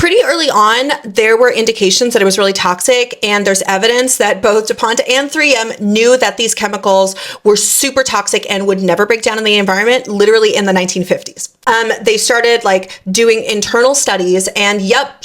Pretty early on, there were indications that it was really toxic, and there's evidence that both DuPont and 3M knew that these chemicals were super toxic and would never break down in the environment, literally in the 1950s. They started like doing internal studies, and yep,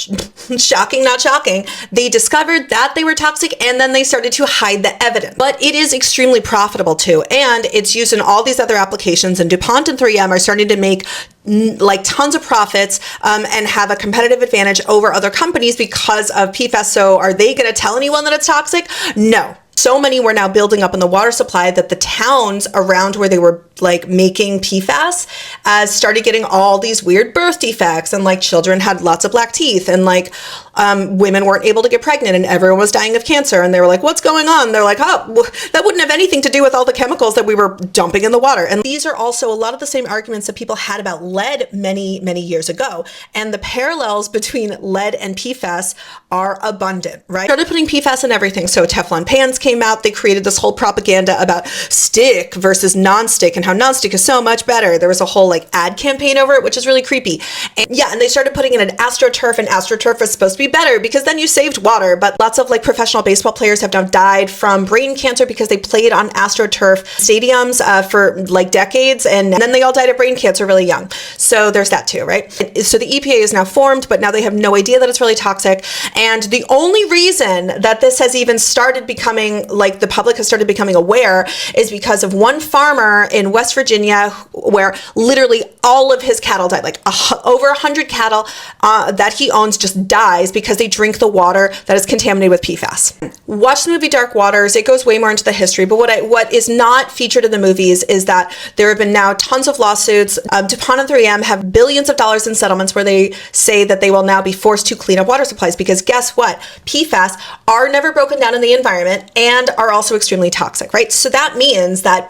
shocking, not shocking, they discovered that they were toxic, and then they started to hide the evidence. But it is extremely profitable too, and it's used in all these other applications, and DuPont and 3M are starting to make like tons of profits and have a competitive advantage over other companies because of PFAS. So are they going to tell anyone that it's toxic? No. So many were now building up in the water supply that the towns around where they were like making PFAS started getting all these weird birth defects, and like children had lots of black teeth, and like women weren't able to get pregnant, and everyone was dying of cancer. And they were like, what's going on? They're like, oh, well, that wouldn't have anything to do with all the chemicals that we were dumping in the water. And these are also a lot of the same arguments that people had about lead many, many years ago. And the parallels between lead and PFAS are abundant, right? Started putting PFAS in everything. So Teflon pans came out. They created this whole propaganda about stick versus non-stick and how non-stick is so much better. There was a whole like ad campaign over it, which is really creepy. And yeah, and they started putting in an AstroTurf, and AstroTurf was supposed to be better because then you saved water. But lots of like professional baseball players have now died from brain cancer because they played on AstroTurf stadiums for like decades, and then they all died of brain cancer really young. So there's that too, right? So the EPA is now formed, but now they have no idea that it's really toxic. And the only reason that this has even started becoming like the public has started becoming aware is because of one farmer in West Virginia where literally all of his cattle died, like over 100 cattle that he owns just dies because they drink the water that is contaminated with PFAS. Watch the movie Dark Waters. It goes way more into the history, but what is not featured in the movies is that there have been now tons of lawsuits. DuPont and 3M have billions of dollars in settlements where they say that they will now be forced to clean up water supplies because guess what? PFAS are never broken down in the environment and are also extremely toxic, right? So that means that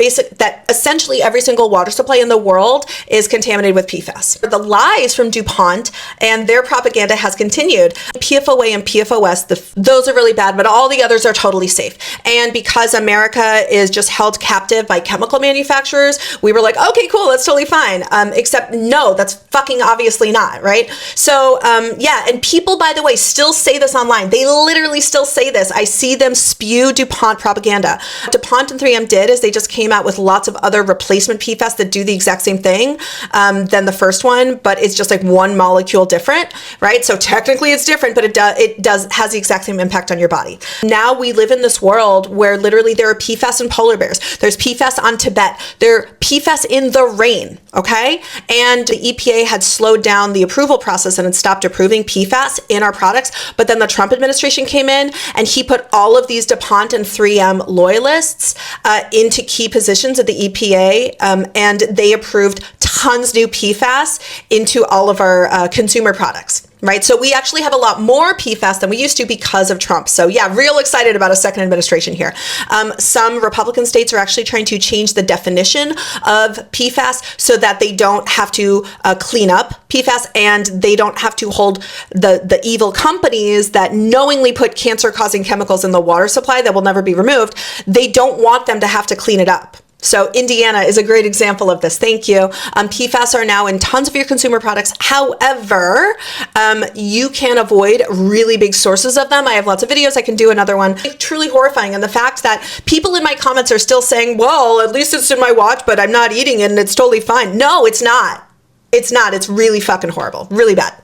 essentially every single water supply in the world is contaminated with PFAS. The lies from DuPont and their propaganda has continued. PFOA and PFOS, those are really bad, but all the others are totally safe. And because America is just held captive by chemical manufacturers, we were like, okay, cool, that's totally fine. Except no, that's fucking obviously not, right? So yeah, and people, by the way, still say this online. They literally still say this. I see them spew DuPont propaganda. DuPont and 3M did is they just came out with lots of other replacement PFAS that do the exact same thing than the first one, but it's just like one molecule different, right? So technically it's different, but it has the exact same impact on your body. Now we live in this world where literally there are PFAS in polar bears. There's PFAS on Tibet. There are PFAS in the rain, okay? And the EPA had slowed down the approval process and had stopped approving PFAS in our products, but then the Trump administration came in and he put all of these DuPont and 3M loyalists into key positions at the EPA, and they approved tons new PFAS into all of our consumer products. Right. So we actually have a lot more PFAS than we used to because of Trump. So yeah, real excited about a second administration here. Some Republican states are actually trying to change the definition of PFAS so that they don't have to clean up PFAS, and they don't have to hold the evil companies that knowingly put cancer-causing chemicals in the water supply that will never be removed. They don't want them to have to clean it up. So Indiana is a great example of this. Thank you. PFAS are now in tons of your consumer products. However, you can avoid really big sources of them. I have lots of videos. I can do another one. It's truly horrifying. And the fact that people in my comments are still saying, well, at least it's in my watch, but I'm not eating it and it's totally fine. No, it's not. It's not. It's really fucking horrible. Really bad.